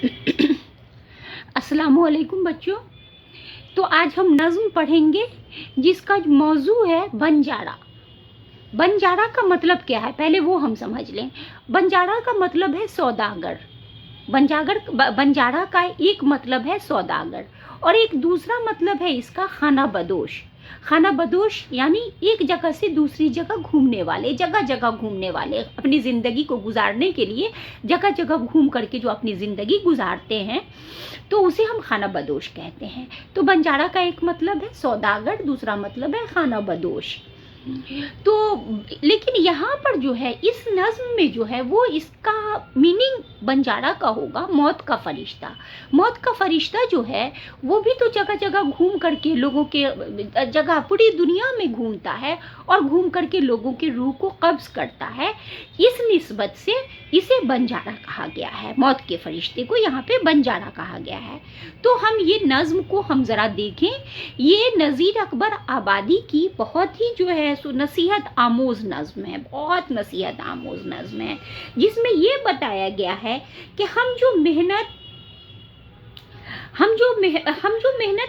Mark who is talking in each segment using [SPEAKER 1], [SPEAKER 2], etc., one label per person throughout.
[SPEAKER 1] अस्सलामुअलैकुम बच्चों। तो आज हम नज़्म पढ़ेंगे जिसका मौजू है बंजारा। बंजारा का मतलब क्या है पहले वो हम समझ लें। बंजारा का मतलब है सौदागर। बंजारा का एक मतलब है सौदागर और एक दूसरा मतलब है इसका खाना बदोश। खाना बदोश यानी एक जगह से दूसरी जगह घूमने वाले, जगह जगह घूमने वाले, अपनी ज़िंदगी को गुजारने के लिए जगह जगह घूम करके जो अपनी ज़िंदगी गुजारते हैं तो उसे हम खाना बदोश कहते हैं। तो बंजारा का एक मतलब है सौदागर, दूसरा मतलब है खाना बदोश। तो लेकिन यहाँ पर जो है इस नज़्म में जो है वो इसका मीनिंग बंजारा का होगा मौत का फरिश्ता। मौत का फरिश्ता जो है वो भी तो जगह जगह घूम करके लोगों के जगह पूरी दुनिया में घूमता है और घूम करके लोगों के रूह को कब्ज करता है। इस निस्बत से इसे बंजारा कहा गया है, मौत के फरिश्ते को यहाँ पे बंजारा कहा गया है। तो हम ये नज़्म को हम ज़रा देखें। ये नज़ीर अकबर आबादी की बहुत ही जो है सो नसीहत आमोज़ नज़्म है, बहुत नसीहत आमोज़ नज़्म है, जिसमें ये बताया गया है कि हम जो मेहनत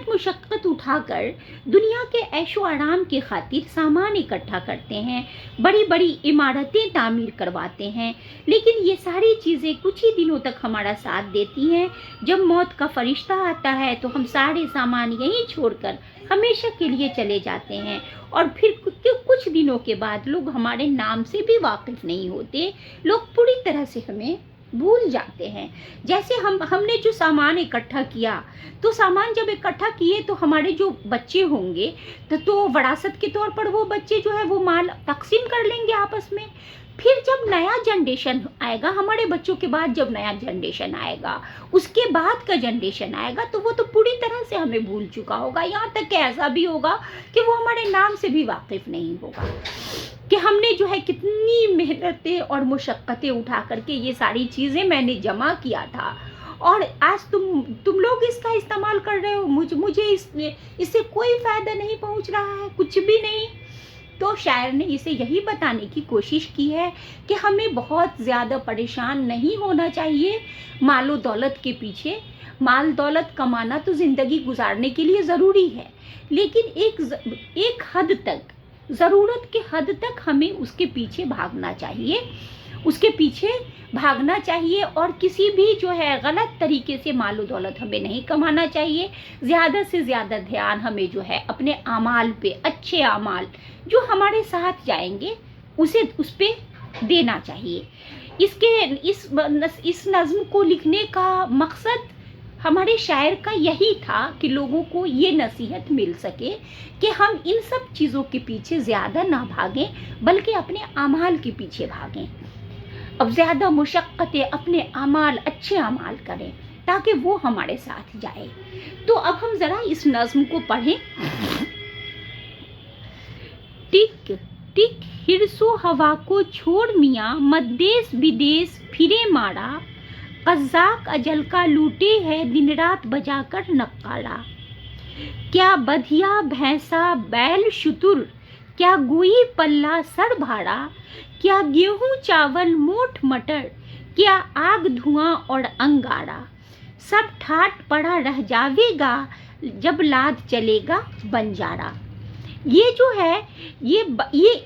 [SPEAKER 1] मुशक्क़त उठाकर दुनिया के ऐशो आराम के खातिर सामान इकट्ठा करते हैं, बड़ी बड़ी इमारतें तामीर करवाते हैं, लेकिन ये सारी चीज़ें कुछ ही दिनों तक हमारा साथ देती हैं। जब मौत का फरिश्ता आता है तो हम सारे सामान यहीं छोड़कर हमेशा के लिए चले जाते हैं और फिर कुछ दिनों के बाद लोग हमारे नाम से भी वाकिफ़ नहीं होते, लोग पूरी तरह से हमें भूल जाते हैं। जैसे हमने जो सामान इकट्ठा किया, तो सामान जब इकट्ठा किए तो हमारे जो बच्चे होंगे तो विरासत के तौर पर वो बच्चे जो है वो माल तकसीम कर लेंगे आपस में। फिर जब नया जनरेशन आएगा, हमारे बच्चों के बाद जब नया जनरेशन आएगा, उसके बाद का जनरेशन आएगा, तो वो तो पूरी तरह से हमें भूल चुका होगा। यहाँ तक कि ऐसा भी होगा कि वो हमारे नाम से भी वाकिफ़ नहीं होगा कि हमने जो है कितनी मेहनतें और मुशक्क़तें उठा करके ये सारी चीज़ें मैंने जमा किया था और आज तुम लोग इसका इस्तेमाल कर रहे हो, मुझे इससे कोई फ़ायदा नहीं पहुंच रहा है, कुछ भी नहीं। तो शायर ने इसे यही बताने की कोशिश की है कि हमें बहुत ज़्यादा परेशान नहीं होना चाहिए मालो दौलत के पीछे। माल दौलत कमाना तो ज़िंदगी गुजारने के लिए ज़रूरी है, लेकिन एक हद तक, ज़रूरत के हद तक हमें उसके पीछे भागना चाहिए और किसी भी जो है गलत तरीके से मालो दौलत हमें नहीं कमाना चाहिए। ज़्यादा से ज़्यादा ध्यान हमें जो है अपने आमाल पे, अच्छे आमाल जो हमारे साथ जाएंगे उस पे देना चाहिए। इस नज़्म को लिखने का मकसद हमारे शायर का यही था कि लोगों को ये नसीहत मिल सके कि हम इन सब चीज़ों के पीछे ज़्यादा ना भागें, बल्कि अपने आमाल के पीछे भागें। अब ज़्यादा मुशक्क़तें, अपने आमाल, अच्छे आमाल करें ताकि वो हमारे साथ जाए। तो अब हम ज़रा इस नज़्म को पढ़ें। टिक टिक हिरसो हवा को छोड़ मियाँ, मद्देश विदेश फिरे मारा, कज़्ज़ाक़ अजल का लूटे है दिन रात बजाकर नक्कारा। क्या बधिया भैंसा बैल शुतुर, क्या गोई पल्ला सर भाड़ा, क्या गेहूं चावल मोठ मटर, क्या आग धुआं और अंगारा, सब ठाट पड़ा रह जावेगा जब लाद चलेगा बंजारा। ये जो है ये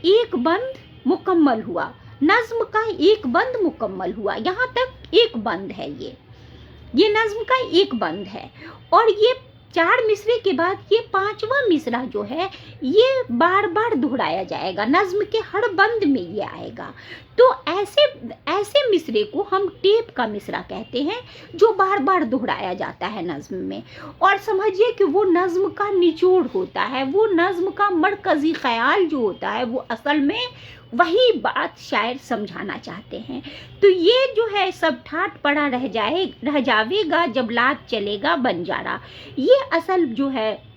[SPEAKER 1] एक बंद मुकम्मल हुआ, नज़्म का एक बंद मुकम्मल हुआ। यहाँ तक एक बंद है, ये नज़्म का एक बंद है और ये 4 मिसरे के बाद ये 5वां मिसरा जो है ये बार बार दोहराया जाएगा, नज़्म के हर बंद में ये आएगा। तो ऐसे मिसरे को हम टेप का मिसरा कहते हैं जो बार बार दोहराया जाता है नज़्म में। और समझिए कि वो नज़्म का निचोड़ होता है, वो नज़्म का मरकज़ी ख़याल जो होता है वो असल में वही बात शायर समझाना चाहते हैं। तो ये जो है सब ठाट पड़ा रह जावेगा जब लाद चलेगा बंजारा, ये असल जो है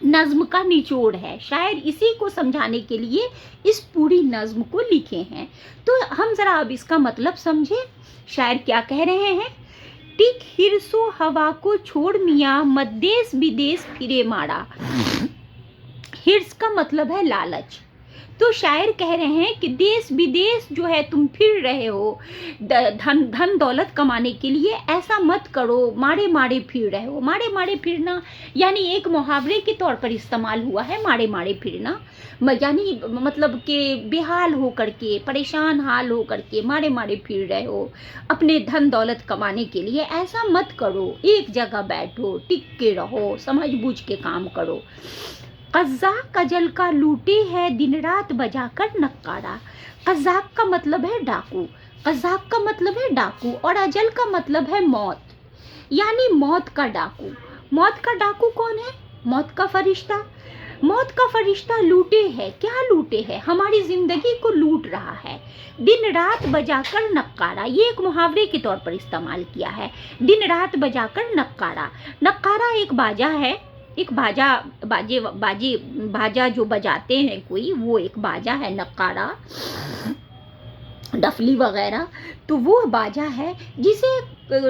[SPEAKER 1] नज़्म का निचोड़ है। शायर इसी को समझाने के लिए इस पूरी नज़्म को लिखे हैं। तो हम ज़रा अब इसका मतलब समझें। शायर क्या कह रहे हैं? टिक हिरसो हवा को छोड़ मियाँ, मद्देश विदेश फिरे मारा। हिर्स का मतलब है लालच। तो शायर कह रहे हैं कि देश विदेश जो है तुम फिर रहे हो धन दौलत कमाने के लिए, ऐसा मत करो, मारे मारे फिर रहे हो। मारे मारे फिरना यानी एक मुहावरे के तौर पर इस्तेमाल हुआ है मारे मारे फिरना, यानी मतलब कि बेहाल हो करके, परेशान हाल हो करके मारे मारे फिर रहे हो अपने धन दौलत कमाने के लिए, ऐसा मत करो, एक जगह बैठो, टिक के रहो, समझ बूझ के काम करो। कज़्ज़ाक़ अजल का लूटे है दिन रात बजाकर नक्कारा। कज़्ज़ाक़ का मतलब है डाकू, कज़्ज़ाक़ का मतलब है डाकू, और अजल का मतलब है मौत, यानी मौत का डाकू। मौत का डाकू कौन है? मौत का फरिश्ता। मौत का फरिश्ता लूटे है, क्या लूटे है? हमारी जिंदगी को लूट रहा है दिन रात बजाकर नक्कारा। ये एक मुहावरे के तौर पर इस्तेमाल किया है, दिन रात बजाकर नक्कारा। नक्कारा एक बाजा है, एक बाजा जो बजाते हैं कोई, वो एक बाजा है नक्कारा, डफली वगैरह, तो वो बाजा है जिसे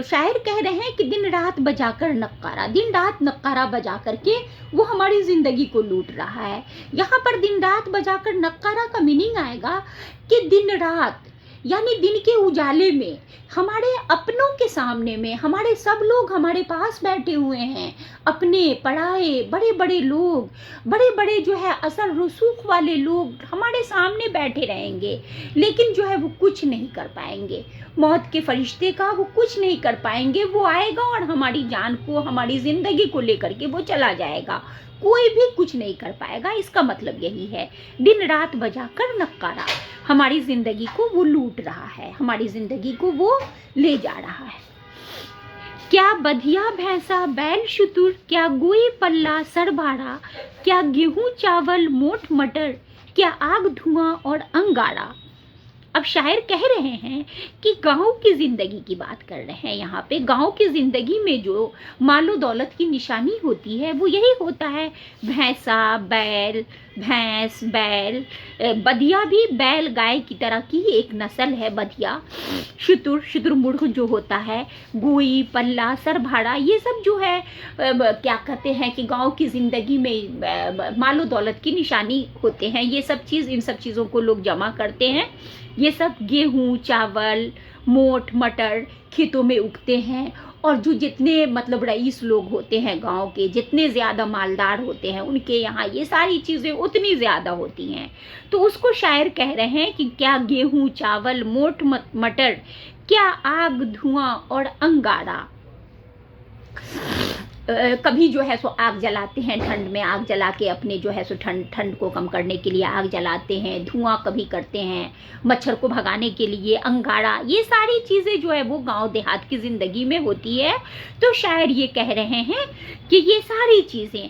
[SPEAKER 1] शायर कह रहे हैं कि दिन रात बजाकर नक्कारा, दिन रात नक्कारा बजा करके वो हमारी ज़िंदगी को लूट रहा है। यहाँ पर दिन रात बजाकर नक्कारा का मीनिंग आएगा कि दिन रात यानी दिन के उजाले में, हमारे अपनों के सामने में, हमारे सब लोग हमारे पास बैठे हुए हैं, अपने पढ़ाए बड़े बड़े लोग, बड़े बड़े जो है असर रसूख वाले लोग हमारे सामने बैठे रहेंगे, लेकिन जो है वो कुछ नहीं कर पाएंगे। मौत के फरिश्ते का वो कुछ नहीं कर पाएंगे, वो आएगा और हमारी जान को, हमारी ज़िंदगी को लेकर के वो चला जाएगा, कोई भी कुछ नहीं कर पाएगा। इसका मतलब यही है, दिन रात बजाकर नक्कारा, हमारी ज़िंदगी को वो लूट रहा है, हमारी ज़िंदगी को वो ले जा रहा है। क्या बधिया भैंसा बैल शुतुर, क्या गोई पल्ला सरबाड़ा, क्या गेहूं चावल मोठ मटर, क्या आग धुआं और अंगारा। अब शायर कह रहे हैं कि गांव की ज़िंदगी की बात कर रहे हैं। यहाँ पे गांव की ज़िंदगी में जो मालो दौलत की निशानी होती है वो यही होता है, भैंसा, बैल, भैंस, बैल, बधिया भी बैल गाय की तरह की एक नस्ल है बधिया, शुतुरमुर्ग जो होता है, गोई पल्ला सरभाड़ा, ये सब जो है क्या कहते हैं कि गांव की ज़िंदगी में मालो दौलत की निशानी होते हैं। ये सब चीज़, इन सब चीज़ों को लोग जमा करते हैं। ये सब गेहूं चावल मोठ मटर खेतों में उगते हैं, और जो जितने मतलब रईस लोग होते हैं गांव के, जितने ज़्यादा मालदार होते हैं, उनके यहाँ ये सारी चीज़ें उतनी ज़्यादा होती हैं। तो उसको शायर कह रहे हैं कि क्या गेहूं चावल मोठ मटर, क्या आग धुआं और अंगारा। कभी जो है सो आग जलाते हैं, ठंड में आग जला के अपने जो है सो ठंड को कम करने के लिए आग जलाते हैं, धुआं कभी करते हैं मच्छर को भगाने के लिए, अंगारा, ये सारी चीज़ें जो है वो गांव देहात की ज़िंदगी में होती है। तो शायर ये कह रहे हैं कि ये सारी चीज़ें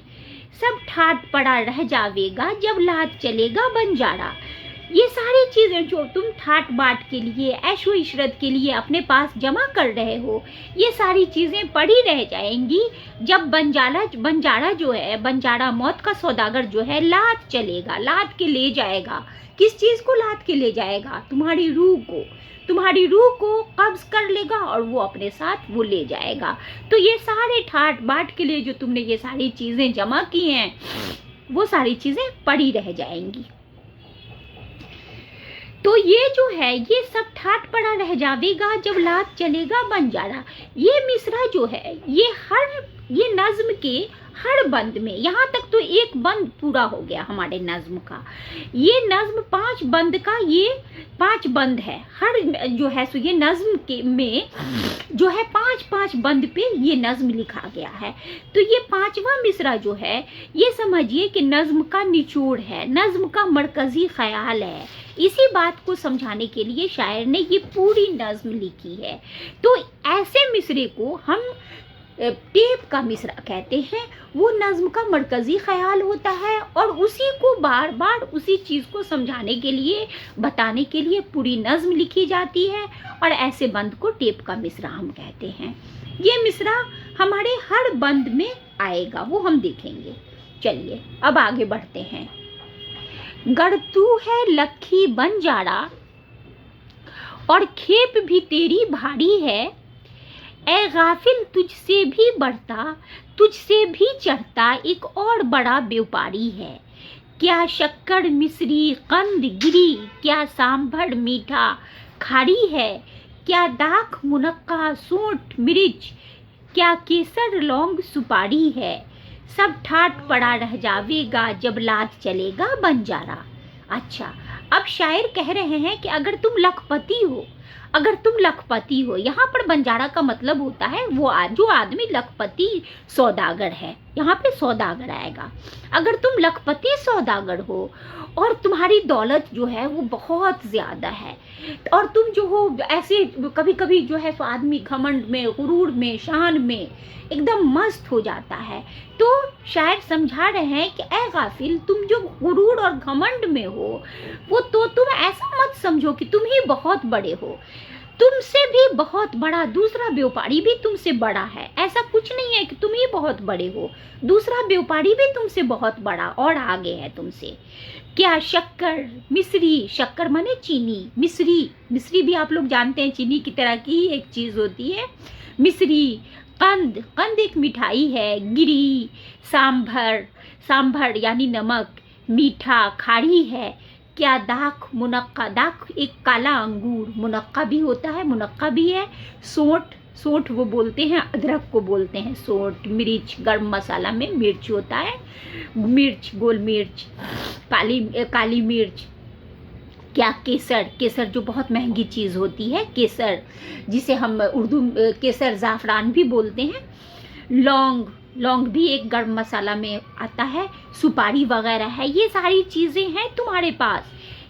[SPEAKER 1] सब ठाट पड़ा रह जावेगा जब लात चलेगा बंजारा। ये सारी चीज़ें जो तुम ठाट बाट के लिए, ऐशो इशरत के लिए अपने पास जमा कर रहे हो, ये सारी चीज़ें पड़ी रह जाएंगी जब बंजारा जो है, बंजारा मौत का सौदागर जो है लात चलेगा, लात के ले जाएगा। किस चीज़ को लात के ले जाएगा? तुम्हारी रूह को, तुम्हारी रूह को कब्ज कर लेगा और वो अपने साथ वो ले जाएगा। तो ये सारे ठाट बाट के लिए जो तुमने ये सारी चीज़ें जमा की हैं, वो सारी चीज़ें पड़ी रह जाएंगी। तो ये जो है ये सब ठाट पड़ा रह जावेगा जब लात चलेगा बंजारा। ये मिसरा जो है ये नज्म के हर बंद में, यहाँ तक तो एक बंद पूरा हो गया हमारे नज्म का। ये नज्म 5 बंद का, ये 5 बंद है। हर जो है सो ये नज्म के में जो है 5-5 बंद पे ये नज्म लिखा गया है। तो ये 5वां मिसरा जो है ये समझिए कि नज्म का निचोड़ है, नज्म का मरकजी ख्याल है। इसी बात को समझाने के लिए शायर ने ये पूरी नज्म लिखी है। तो ऐसे मिसरे को हम टेप का मिसरा कहते हैं। वो नज्म का मरकजी ख्याल होता है और उसी को बार बार उसी चीज़ को समझाने के लिए, बताने के लिए पूरी नज्म लिखी जाती है, और ऐसे बंद को टेप का मिसरा हम कहते हैं। ये मिसरा हमारे हर बंद में आएगा, वो हम देखेंगे। चलिए अब आगे बढ़ते हैं। गढ़तू है लखी बंजारा और खेप भी तेरी भारी है, ए गाफिल तुझसे भी बढ़ता, तुझसे भी चढ़ता एक और बड़ा व्यापारी है। क्या शक्कर मिश्री कंद गिरी, क्या सांभर मीठा खारी है, क्या दाख मुनक्का सूंठ मिर्च, क्या केसर लौंग सुपारी है। सब ठाट पड़ा रह जावेगा जब लाद चलेगा बंजारा। अच्छा, अब शायर कह रहे हैं कि अगर तुम लखपति हो, अगर तुम लखपति हो, यहाँ पर बंजारा का मतलब होता है वो जो आदमी लखपति सौदागर है, यहाँ पे सौदागर आएगा। अगर तुम लखपति सौदागर हो और तुम्हारी दौलत जो है वो बहुत ज़्यादा है, और तुम जो हो ऐसे कभी कभी जो है सो आदमी घमंड में, गुरूर में, शान में एकदम मस्त हो जाता है, तो शायद समझा रहे हैं कि ऐ गाफिल, तुम जो गुरूर और घमंड में हो वो तो तुम ऐसा मत समझो कि तुम ही बहुत बड़े हो, तुमसे भी बहुत बड़ा दूसरा व्यापारी भी तुमसे बड़ा है। ऐसा कुछ नहीं है कि तुम ही बहुत बड़े हो, दूसरा व्यापारी भी तुमसे बहुत बड़ा और आगे है तुमसे। क्या शक्कर मिश्री, शक्कर माने चीनी, मिश्री, मिश्री भी आप लोग जानते हैं चीनी की तरह की ही एक चीज़ होती है। मिश्री, कंद, कंद एक मिठाई है, गिरी, सांभर, सांभर यानी नमक, मीठा खारी है, क्या दाख मुनक्का, दाख एक काला अंगूर, मुनक्का भी होता है, मुनक्का भी है, सोंठ, सोंठ वो बोलते हैं, अदरक को बोलते हैं सोंठ, मिर्च, गरम मसाला में मिर्च होता है, मिर्च, गोल मिर्च, काली मिर्च, क्या केसर, केसर जो बहुत महंगी चीज़ होती है, केसर जिसे हम उर्दू केसर ज़ाफ़रान भी बोलते हैं, लौंग, लौंग भी एक गरम मसाला में आता है, सुपारी वगैरह है। ये सारी चीज़ें हैं तुम्हारे पास,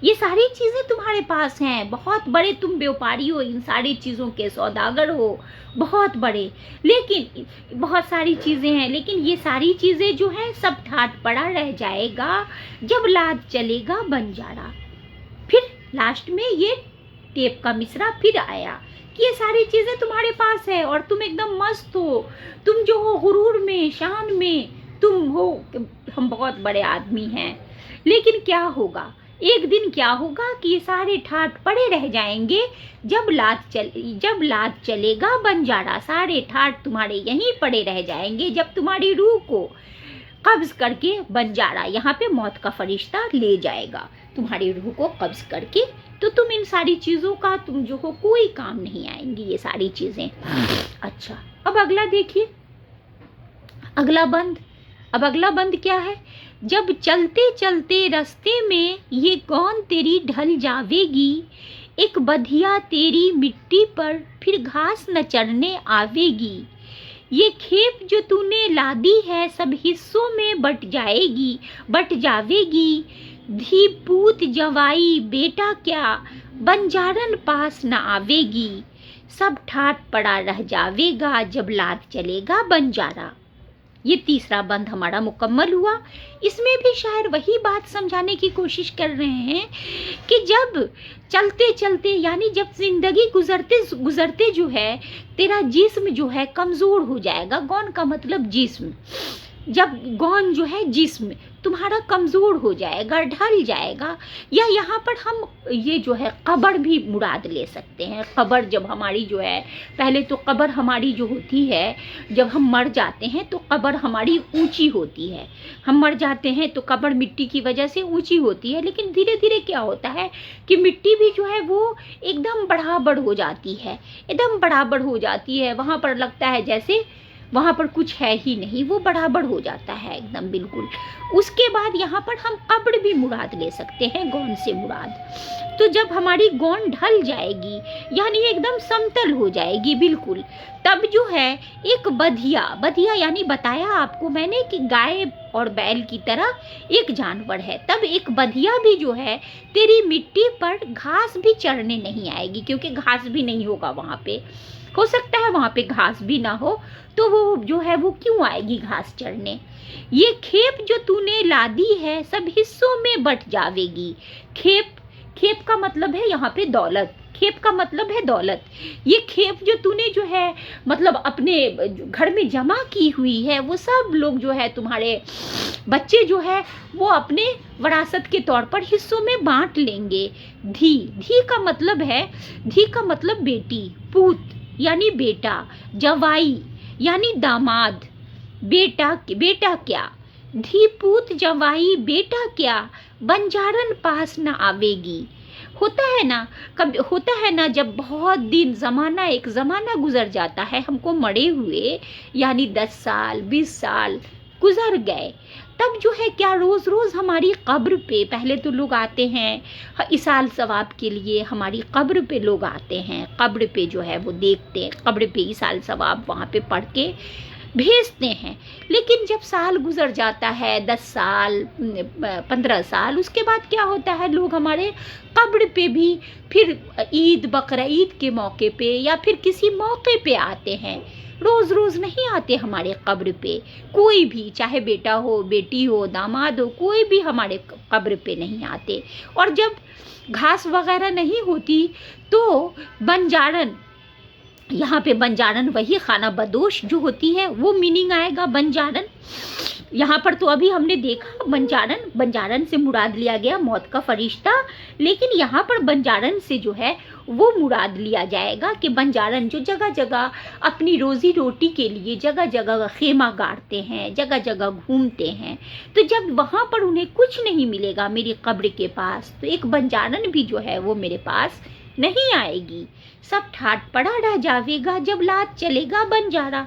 [SPEAKER 1] ये सारी चीज़ें तुम्हारे पास हैं, बहुत बड़े तुम व्यापारी हो, इन सारी चीज़ों के सौदागर हो, बहुत बड़े, लेकिन बहुत सारी चीज़ें हैं, लेकिन ये सारी चीज़ें जो हैं सब ठाट पड़ा रह जाएगा जब लाद चलेगा बंजारा। फिर लास्ट में ये टेप का मिसरा फिर आया कि ये सारी चीज़ें तुम्हारे पास है और तुम एकदम मस्त हो, तुम जो हो गुरूर में, शान में, तुम हो हम बहुत बड़े आदमी हैं, लेकिन क्या होगा, एक दिन क्या होगा कि ये सारे ठाट पड़े रह जाएंगे जब लाद चलेगा बंजारा। सारे ठाट तुम्हारे यहीं पड़े रह जाएंगे जब तुम्हारी रूह को कब्ज करके बंजारा, यहाँ पे मौत का फरिश्ता ले जाएगा तुम्हारी रूह को कब्ज करके, तो तुम इन सारी चीज़ों का तुम जो हो कोई काम नहीं आएंगी ये सारी चीज़ें। अच्छा, अब अगला देखिए, अगला बंद। अब अगला बंद क्या है, जब चलते चलते रास्ते में ये कौन तेरी ढल जावेगी, एक बधिया तेरी मिट्टी पर फिर घास न चढ़ने आवेगी, ये खेप जो तूने लादी है सब हिस्सों में बट जावेगी, धी पूत जवाई बेटा क्या बंजारन पास न आवेगी, सब ठाट पड़ा रह जावेगा जब लाद चलेगा बंजारा। ये तीसरा बंद हमारा मुकम्मल हुआ। इसमें भी शायर वही बात समझाने की कोशिश कर रहे हैं कि जब चलते चलते यानी जब जिंदगी गुजरते गुजरते जो है तेरा जिस्म जो है कमज़ोर हो जाएगा, गौन का मतलब जिस्म, जब गौन जो है जिस्म तुम्हारा कमज़ोर हो जाएगा, ढल जाएगा, या यहाँ पर हम ये जो है कब्र भी मुराद ले सकते हैं। कब्र जब हमारी जो है, पहले तो कब्र हमारी जो होती है जब हम मर जाते हैं तो कब्र हमारी ऊंची होती है, हम मर जाते हैं तो कब्र मिट्टी की वजह से ऊंची होती है, लेकिन धीरे धीरे क्या होता है कि मिट्टी भी जो है वो एकदम बराबर हो जाती है, एकदम बराबर हो जाती है, वहाँ पर लगता है जैसे वहाँ पर कुछ है ही नहीं, वो बराबर हो जाता है एकदम बिल्कुल। उसके बाद यहाँ पर हम कब्र भी मुराद ले सकते हैं, गौन से मुराद। तो जब हमारी गौन ढल जाएगी यानी एकदम समतल हो जाएगी बिल्कुल, तब जो है एक बधिया, बधिया यानी बताया आपको मैंने कि गाय और बैल की तरह एक जानवर है, तब एक बधिया भी जो है तेरी मिट्टी पर घास भी चढ़ने नहीं आएगी, क्योंकि घास भी नहीं होगा वहाँ पे, हो सकता है वहाँ पे घास भी ना हो, तो वो जो है वो क्यों आएगी घास चढ़ने। ये खेप जो तूने लादी है सब हिस्सों में बट जावेगी। खेप, खेप का मतलब है यहाँ पे दौलत, खेप का मतलब है दौलत। ये खेप जो तूने जो है मतलब अपने घर में जमा की हुई है, वो सब लोग जो है तुम्हारे बच्चे जो है वो अपने विरासत के तौर पर हिस्सों में बांट लेंगे। धी, धी का मतलब है, धी का मतलब बेटी, पूत यानी बेटा, जवाई यानी दामाद, बेटा, बेटा क्या धीपूत जवाई बेटा क्या, बंजारन पास न आवेगी। होता है ना, कभी होता है ना, जब बहुत दिन एक ज़माना गुजर जाता है हमको मरे हुए, यानी 10 साल 20 साल गुजर गए, तब जो है क्या रोज़ रोज़ हमारी कब्र पे पहले तो लोग आते हैं इसाल सवाब के लिए, हमारी कब्र पे लोग आते हैं, कब्र पे जो है वो देखते हैं, कब्र पे इसाल सवाब वहाँ पे पढ़ के भेजते हैं। लेकिन जब साल गुजर जाता है 10 साल 15 साल, उसके बाद क्या होता है, लोग हमारे कब्र पे भी फिर ईद बकरीद के मौके पे या फिर किसी मौके पे आते हैं, रोज़ रोज़ नहीं आते हमारे कब्र पे। कोई भी, चाहे बेटा हो बेटी हो दामाद हो, कोई भी हमारे कब्र पे नहीं आते। और जब घास वगैरह नहीं होती तो बंजारन, यहाँ पे बंजारन वही खाना बदोश जो होती है वो मीनिंग आएगा बंजारन। यहाँ पर तो अभी हमने देखा बंजारन से मुराद लिया गया मौत का फरिश्ता, लेकिन यहाँ पर बंजारन से जो है वो मुराद लिया जाएगा कि बंजारन जो जगह जगह अपनी रोजी रोटी के लिए जगह जगह खेमा गाड़ते हैं, जगह जगह घूमते हैं, तो जब वहाँ पर उन्हें कुछ नहीं मिलेगा मेरी कब्र के पास, तो एक बंजारन भी जो है वो मेरे पास नहीं आएगी, सब ठाट पड़ा रह जावेगा जब लात चलेगा बंजारा।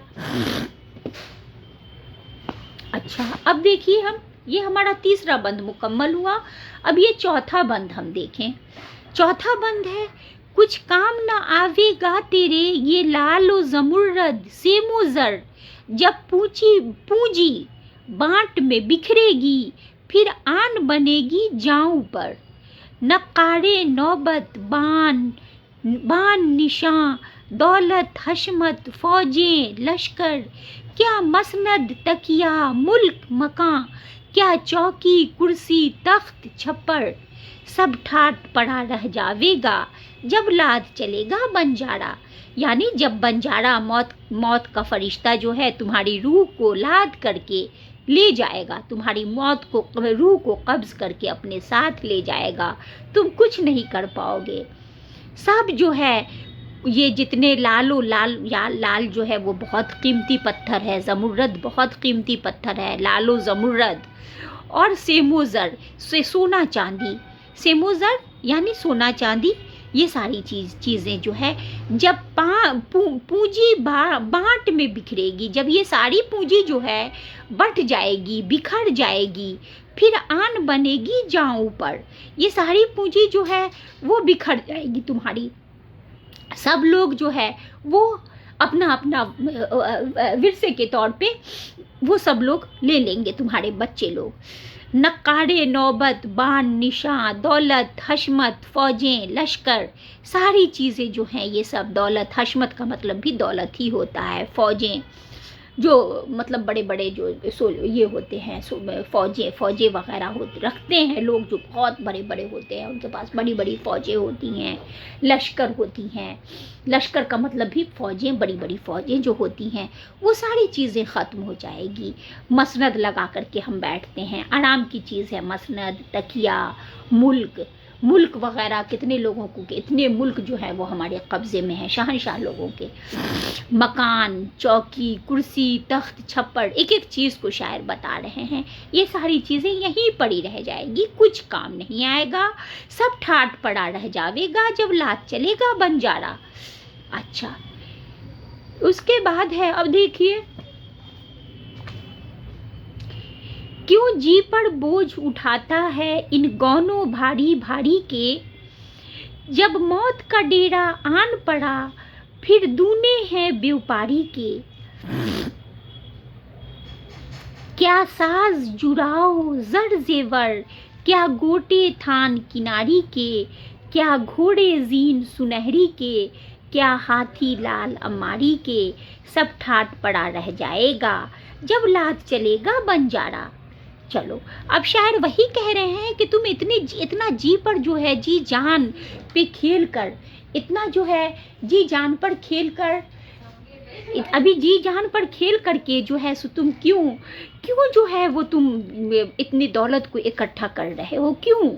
[SPEAKER 1] अच्छा, अब देखिए हम, ये हमारा तीसरा बंद मुकम्मल हुआ। अब ये चौथा बंद हम देखें। चौथा बंद है, कुछ काम न आवेगा तेरे ये लालो जमुर्रद से मुजर, जब पूंजी बांट में बिखरेगी फिर आन बनेगी जाऊं पर, नकारे नौबत बान निशां दौलत हशमत फौजें लश्कर, क्या मसनद तकिया मुल्क मकां, क्या चौकी कुर्सी तख्त छप्पर, सब ठाट पड़ा रह जावेगा जब लाद चलेगा बंजारा। यानी जब बंजारा मौत का फरिश्ता जो है तुम्हारी रूह को लाद करके ले जाएगा, तुम्हारी रूह को कब्ज करके अपने साथ ले जाएगा, तुम कुछ नहीं कर पाओगे। सब जो है ये जितने लाल जो है वो बहुत कीमती पत्थर है, जमुर्रद बहुत कीमती पत्थर है, लालो जमुर्रद, और सेमोजर से सोना चांदी, सेमोजर यानी सोना चांदी, ये सारी चीज़ें जो है जब पूंजी बांट में बिखरेगी, जब ये सारी पूंजी जो है बट जाएगी, बिखर जाएगी, फिर आन बनेगी जाऊं पर, ये सारी पूंजी जो है वो बिखर जाएगी तुम्हारी। सब लोग जो है वो अपना अपना विरसे के तौर पे वो सब लोग ले लेंगे, तुम्हारे बच्चे लोग। नकारे नौबत बान निशां दौलत हशमत फौजें लश्कर, सारी चीज़ें जो हैं ये सब दौलत, हशमत का मतलब भी दौलत ही होता है, फौजें जो मतलब बड़े बड़े जो ये होते हैं फौजें वगैरह रखते हैं लोग, जो बहुत बड़े बड़े होते हैं, उनके पास बड़ी बड़ी फौजें होती हैं, लश्कर होती हैं। लश्कर का मतलब भी फौजें, बड़ी बड़ी फौजें जो होती हैं, वो सारी चीज़ें ख़त्म हो जाएगी। मसनद लगा करके हम बैठते हैं, आराम की चीज़ है मसनद, तकिया, मुल्क वगैरह, कितने लोगों को, इतने मुल्क जो है वो हमारे कब्ज़े में है, शहनशाह लोगों के। मकान, चौकी, कुर्सी, तख्त, छप्पर, एक एक चीज़ को शायर बता रहे हैं, ये सारी चीज़ें यहीं पड़ी रह जाएगी, कुछ काम नहीं आएगा, सब ठाट पड़ा रह जावेगा जब लात चलेगा बंजारा। अच्छा, उसके बाद है, अब देखिए, क्यों जी पर बोझ उठाता है इन गौनों भारी भारी के, जब मौत का डेरा आन पड़ा फिर दूने हैं व्यापारी के, क्या साज जुराओ जर जेवर, क्या गोटे थान किनारी के, क्या घोड़े जीन सुनहरी के, क्या हाथी लाल अमारी के, सब ठाट पड़ा रह जाएगा जब लात चलेगा बंजारा। चलो, अब शायर वही कह रहे हैं कि तुम इतना जी पर जो है, जी जान पे खेल कर, इतना जो है जी जान पर खेल कर, अभी जी जान पर खेल करके जो है सो तुम क्यों क्यों जो है वो तुम इतनी दौलत को इकट्ठा कर रहे हो, क्यों?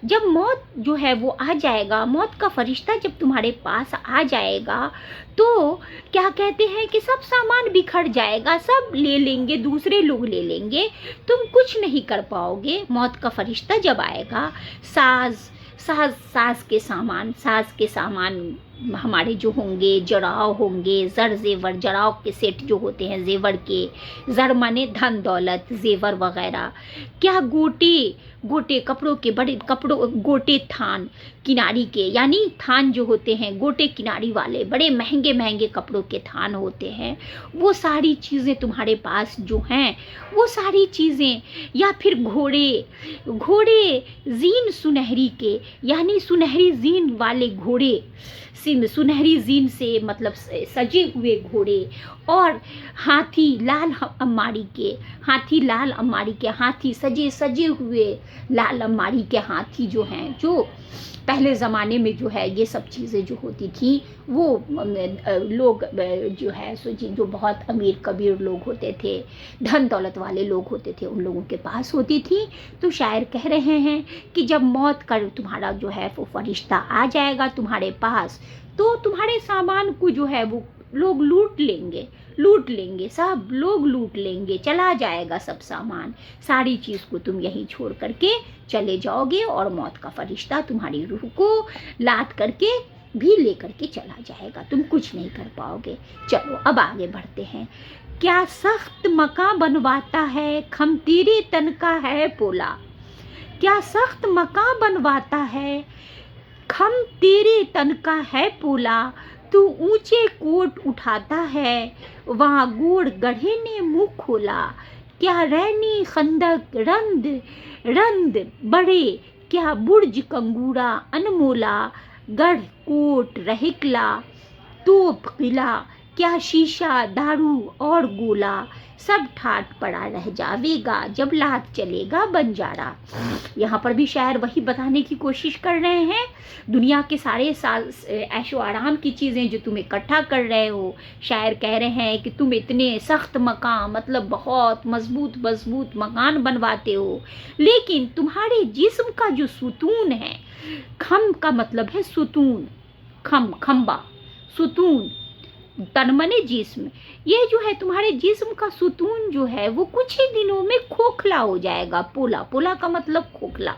[SPEAKER 1] जब मौत जो है वो आ जाएगा, मौत का फरिश्ता जब तुम्हारे पास आ जाएगा, तो क्या कहते हैं कि सब सामान बिखर जाएगा, सब ले लेंगे, दूसरे लोग ले लेंगे, तुम कुछ नहीं कर पाओगे। मौत का फरिश्ता जब आएगा, साज के सामान हमारे जो होंगे, जराव होंगे, जर जेवर, जराव के सेट जो होते हैं जेवर के, जर माने धन दौलत, जेवर वगैरह, क्या गोटे कपड़ों के, बड़े कपड़ों गोटे थान किनारी के, यानी थान जो होते हैं गोटे किनारी वाले बड़े महंगे महंगे कपड़ों के थान होते हैं, वो सारी चीज़ें तुम्हारे पास जो हैं, वो सारी चीज़ें, या फिर घोड़े जीन सुनहरी के, यानी सुनहरी जीन वाले घोड़े, सुनहरी जीन से मतलब सजे हुए घोड़े, और हाथी लाल अम्मारी के हाथी, सजे हुए लाल अम्मारी के हाथी जो हैं, जो पहले ज़माने में जो है ये सब चीज़ें जो होती थी, वो लोग जो है सो जो बहुत अमीर कबीर लोग होते थे, धन दौलत वाले लोग होते थे, उन लोगों के पास होती थी। तो शायर कह रहे हैं कि जब मौत का तुम्हारा जो है वो फरिश्ता आ जाएगा तुम्हारे पास, तो तुम्हारे सामान को जो है वो लोग लूट लेंगे, सब लोग लूट लेंगे, चला जाएगा सब सामान, सारी चीज़ को तुम यहीं छोड़ करके चले जाओगे, और मौत का फरिश्ता तुम्हारी रूह को लाद करके भी ले करके चला जाएगा, तुम कुछ नहीं कर पाओगे। चलो अब आगे बढ़ते हैं। क्या सख्त मकान बनवाता है, खम तेरे तन का है पोला। क्या सख्त मकान बनवाता है, खम तेरे तन का है पोला। तू ऊंचे कोट उठाता है, वहाँ गोड़ गढ़े ने मुँह खोला। क्या रैनी खंदक रंद बड़े, क्या बुर्ज कंगूरा अनमोला। गढ़ कोट रहकला तोप किला, क्या शीशा दारू और गोला। सब ठाट पड़ा रह जावेगा, जब लात चलेगा बंजारा। यहाँ पर भी शायर वही बताने की कोशिश कर रहे हैं, दुनिया के सारे ऐशो आराम की चीज़ें जो तुम इकट्ठा कर रहे हो, शायर कह रहे हैं कि तुम इतने सख्त मकान, मतलब बहुत मजबूत मकान बनवाते हो, लेकिन तुम्हारे जिस्म का जो सुतून है, खम का मतलब है सुतून, खम्बा, सुतून, तन मने जिस्म, ये जो है तुम्हारे जिस्म का सुतून जो है वो कुछ ही दिनों में खोखला हो जाएगा। पोला का मतलब खोखला,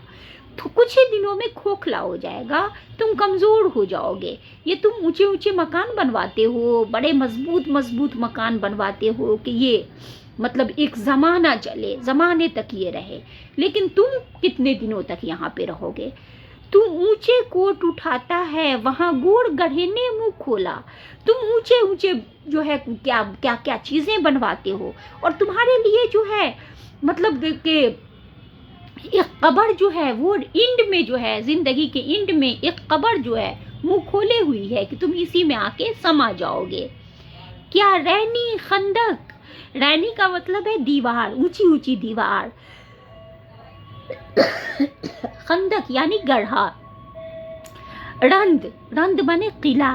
[SPEAKER 1] तो कुछ ही दिनों में खोखला हो जाएगा, तुम कमज़ोर हो जाओगे। ये तुम ऊंचे मकान बनवाते हो, बड़े मजबूत मकान बनवाते हो कि ये मतलब एक ज़माना चले, ज़माने तक ये रहे, लेकिन तुम कितने दिनों तक यहाँ पे रहोगे। तू ऊंचे कोट उठाता है, वहाँ गोड़ गढ़े ने मुँह खोला। तुम ऊंचे जो है क्या चीज़ें बनवाते हो, और तुम्हारे लिए जो है मतलब कि एक कब्र जो है वो इंड में जो है, जिंदगी के इंड में एक कब्र जो है मुँह खोले हुई है कि तुम इसी में आके समा जाओगे। क्या रैनी खंदक, रैनी का मतलब है दीवार, ऊंची दीवार, खंदक यानी गढ़ा, रंद बने किला,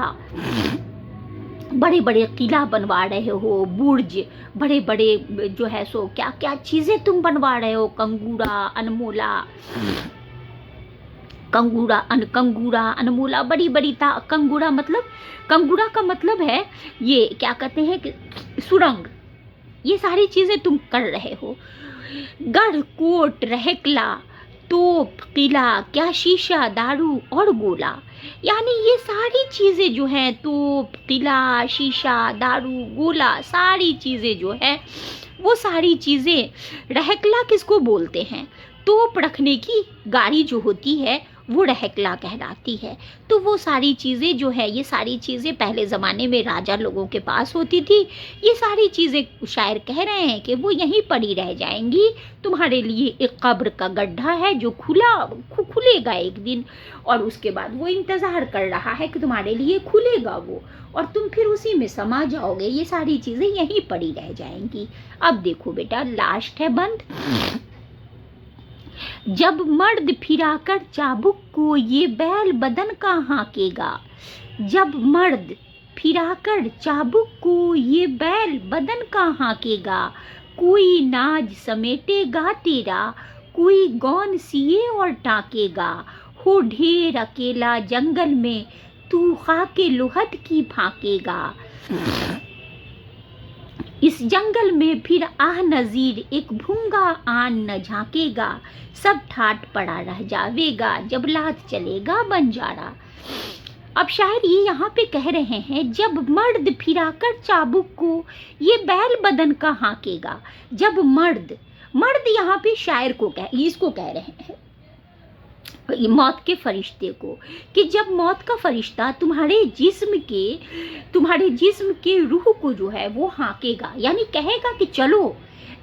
[SPEAKER 1] बड़े किला बनवा रहे हो, बुर्ज, बड़े जो है सो क्या चीजें तुम बनवा रहे हो, कंगूरा अनमोला, बड़ी कंगूरा मतलब, कंगूरा का मतलब है ये क्या कहते हैं कि सुरंग, ये सारी चीजें तुम कर रहे हो। गढ़ कोट रहकला तोप किला, क्या शीशा दारू और गोला, यानी ये सारी चीज़ें जो हैं, तोप किला शीशा दारू गोला, सारी चीज़ें जो है वो सारी चीज़ें, रहकला किसको बोलते हैं, तोप रखने की गाड़ी जो होती है वो रहकला कहलाती है। तो वो सारी चीज़ें जो है, ये सारी चीज़ें पहले ज़माने में राजा लोगों के पास होती थी, ये सारी चीज़ें शायर कह रहे हैं कि वो यहीं पड़ी रह जाएंगी। तुम्हारे लिए एक कब्र का गड्ढा है जो खुलेगा एक दिन, और उसके बाद वो इंतज़ार कर रहा है कि तुम्हारे लिए खुलेगा वो, और तुम फिर उसी में समा जाओगे। ये सारी चीज़ें यहीं पड़ी रह जाएंगी। अब देखो बेटा, लास्ट है बंद। जब मर्द फिराकर चाबुक को, ये बैल बदन का हाँकेगा। जब मर्द फिराकर चाबुक को ये बैल बदन का हाँकेगा, कोई नाज समेटेगा तेरा, कोई गौन सिए और टाकेगा। हो ढेर अकेला जंगल में, तू खाके लोहद की फाकेगा। इस जंगल में फिर आह नजीर, एक भूंगा आन न झांकेगा। सब ठाट पड़ा रह जावेगा, जब लात चलेगा बंजारा। अब शायर ये यहाँ पे कह रहे हैं, जब मर्द फिराकर चाबुक को ये बैल बदन का हाँकेगा। जब मर्द यहाँ पे शायर को इसको कह रहे हैं, मौत के फरिश्ते को, कि जब मौत का फरिश्ता तुम्हारे जिस्म के रूह को जो है वो हाँकेगा, यानी कहेगा कि चलो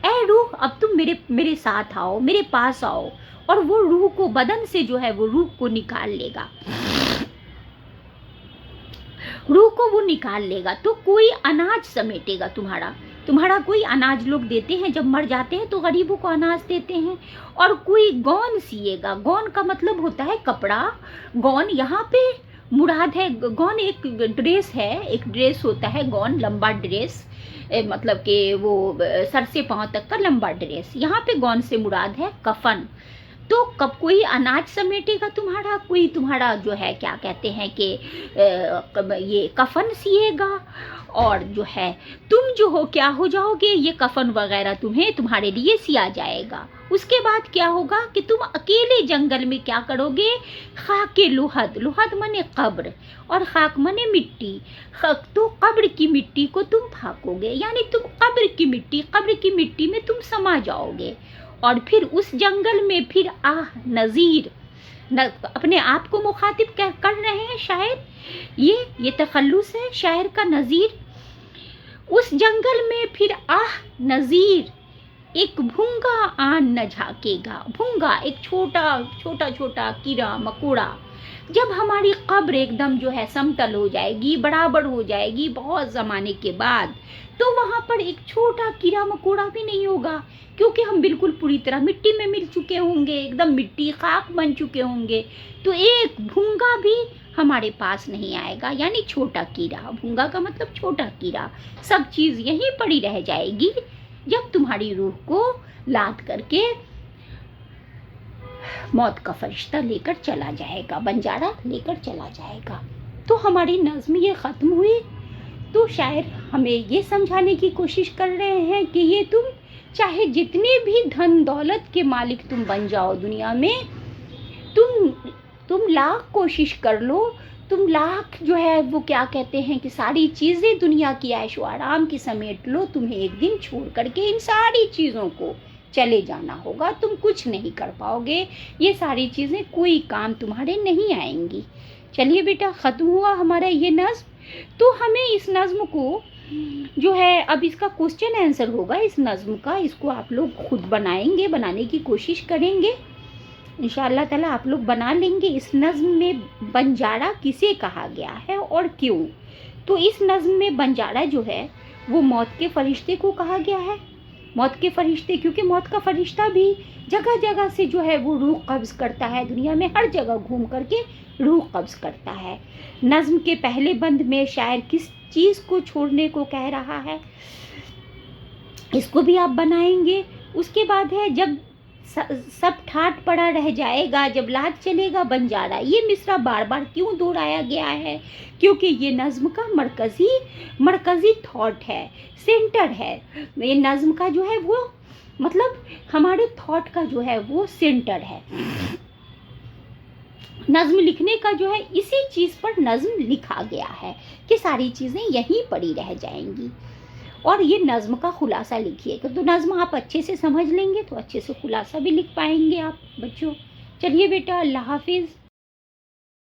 [SPEAKER 1] ऐ रूह, अब तुम मेरे साथ आओ, मेरे पास आओ, और वो रूह को बदन से जो है वो रूह को निकाल लेगा, रूह को वो निकाल लेगा। तो कोई अनाज समेटेगा तुम्हारा कोई अनाज लोग देते हैं, जब मर जाते हैं तो गरीबों को अनाज देते हैं। और कोई गौन सिएगा, गौन का मतलब होता है कपड़ा। गौन यहाँ पे मुराद है, गौन एक ड्रेस है, एक ड्रेस होता है गौन, लंबा ड्रेस, मतलब कि वो सर से पांव तक का लंबा ड्रेस। यहाँ पे गौन से मुराद है कफन। तो कब कोई अनाज समेटेगा कोई तुम्हारा जो है क्या कहते हैं कि ये कफन सिएगा, और जो है तुम जो हो क्या हो जाओगे, ये कफन वगैरह तुम्हारे लिए सिया जाएगा। उसके बाद क्या होगा कि तुम अकेले जंगल में क्या करोगे, खाके लोहद मने कब्र, और खाक मने मिट्टी। तो कब्र की मिट्टी को तुम फाकोगे, यानी तुम कब्र की मिट्टी में तुम समा जाओगे। और फिर उस जंगल में फिर आह नज़ीर, अपने आप को मुखातिब कर रहे हैं शायर, ये तखल्लुस है शायर का। नज़ीर, उस जंगल में फिर आह नज़ीर, एक भूंगा आन न झाकेगा। भूंगा एक छोटा कीड़ा मकोड़ा। जब हमारी कब्र एकदम जो है समतल हो जाएगी, बराबर हो जाएगी बहुत ज़माने के बाद, तो वहाँ पर एक छोटा कीड़ा मकोड़ा भी नहीं होगा, क्योंकि हम बिल्कुल पूरी तरह मिट्टी में मिल चुके होंगे, एकदम मिट्टी खाक बन चुके होंगे। तो एक भूंगा भी हमारे पास नहीं आएगा, यानी छोटा कीड़ा। भूंगा का मतलब छोटा कीड़ा। सब चीज़ यहीं पड़ी रह जाएगी जब तुम्हारी रूह को लाद करके मौत का फरिश्ता लेकर चला जाएगा, बंजारा लेकर चला जाएगा। तो हमारी नज़्म ये ख़त्म हुई। तो शायर हमें ये समझाने की कोशिश कर रहे हैं कि ये तुम चाहे जितने भी धन दौलत के मालिक तुम बन जाओ दुनिया में, तुम लाख कोशिश कर लो, तुम लाख जो है वो क्या कहते हैं कि सारी चीज़ें दुनिया की ऐशो आराम की समेट लो, तुम्हें एक दिन छोड़ करके इन सारी चीज़ों को चले जाना होगा। तुम कुछ नहीं कर पाओगे, ये सारी चीज़ें कोई काम तुम्हारे नहीं आएंगी। चलिए बेटा, ख़त्म हुआ हमारा ये नज़्म। तो हमें इस नज़्म को जो है, अब इसका क्वेश्चन आंसर होगा इस नज़्म का, इसको आप लोग खुद बनाएंगे, बनाने की कोशिश करेंगे इंशाअल्लाह ताला, आप लोग बना लेंगे। इस नज़्म में बंजारा किसे कहा गया है और क्यों? तो इस नज़्म में बंजारा जो है वो मौत के फरिश्ते को कहा गया है। मौत के फरिश्ते, क्योंकि मौत का फरिश्ता भी जगह जगह से जो है वो रूह कब्ज़ करता है, दुनिया में हर जगह घूम करके रूह कब्ज़ करता है। नज़्म के पहले बंद में शायर किस चीज़ को छोड़ने को कह रहा है, इसको भी आप बनाएंगे। उसके बाद है, जब सब ठाट पड़ा रह जाएगा, जब लाद चलेगा बंजारा। ये मिसरा बार बार क्यों दोहराया गया है? क्योंकि ये नज़्म का मरकज़ी थॉट है, सेंटर है। ये नज़्म का जो है वो मतलब हमारे थॉट का जो है वो सेंटर है। नज़्म लिखने का जो है इसी चीज़ पर नज़्म लिखा गया है कि सारी चीज़ें यहीं पड़ी रह जाएंगी। और ये नज़्म का खुलासा लिखिएगा, तो नज़्म आप अच्छे से समझ लेंगे तो अच्छे से खुलासा भी लिख पाएंगे आप बच्चों। चलिए बेटा, अल्लाह हाफिज़।